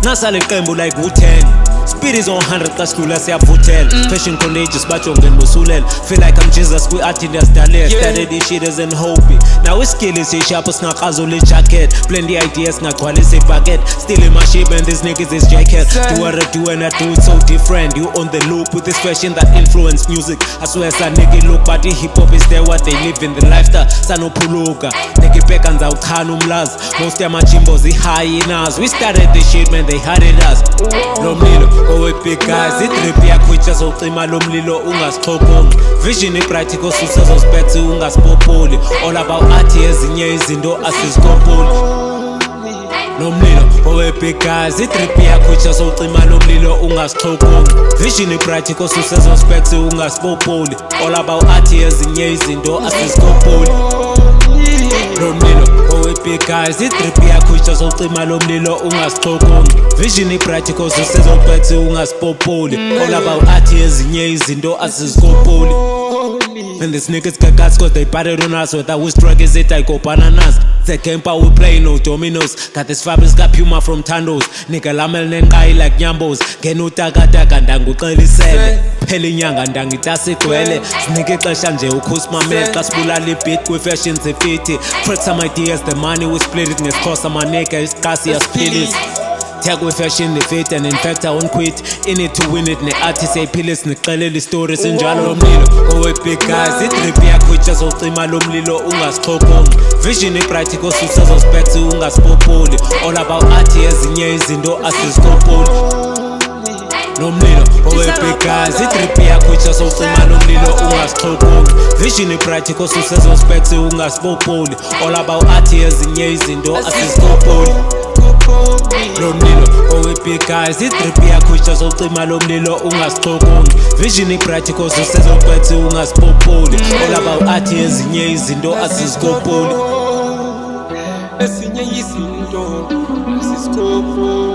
Nasale qembu like Wu-Tang. Speed is on 100 plus kula siyavuthela. Fashion contagious bajonge bosulela. Feel like I'm Jesus kwi-art industry. Started this shit as an hobby. Now it's skill is sharp singaqazula jacket. Plenty ideas ngagcwalisa ibucket. Still in my shape and these niggas is jacket. Do what I do and I do it so different. You on the loop with this fashion that influence music. I swear sa nigga look but the hip hop is there what they live in the lifestyle. Sanophuluka. Nigga back and ukhana umlazi. Most Amajimbosi hyenas. We started this shit man they hated us. uMlilo BigGuys, itrip yakho ijazocima uMlilo ungasixhokongi. Vision ipractical success specs ungasipopoli. All about art ezinye izinto asizikopoli. uMlilo BigGuys, itrip yakho ijazocima uMlilo ungasixhokongi. Vision ipractical success specs ungasipopoli. All about art ezinye izinto asizikopoli. uMlilo BigGuys, itrip yakho ijazocima uMlilo ungasixhokongi. Vision ipractical success ungasipopoli. All about art ezinye izinto asizikopoli. And these niggas got guts cause they batted on us. Whether which drug is it, I go bananas. The game power we play no dominoes. Got this fabulous got Puma from Tandos. Nigga lamel nengai like Nyambos. Genutaka ndanguqelisele. Phela inyanga ndangitasa igcwele. Sinike ixesha nje ukhusi mamele. Xa sibulala beat kwi-fashion zifiti. Track some ideas, the money we split it ngesikhosa maneka isiqasi yasiphilisa. Tag with fashion the fit and in fact I won't quit. In it to win it, ne artist ayiphilis nixelele stories injalo uMlilo BigGuys, itrip yakho ijazocima uMlilo ungasixhokongi. Vision ipractical success specs ungasipopoli. All about art ezinye izinto asizikopoli. uMlilo BigGuys, itrip yakho ijazocima uMlilo ungasixhokongi. Vision ipractical success specs ungasipopoli. All about art ezinye izinto asizikopoli. uMlilo BigGuys, itrip yakho ijazocima uMlilo ungasixhokongi. Vision ipractical success specs ungasipopoli. All about art ezinye izinto asizikopoli. Ezinye izinto asizikopoli.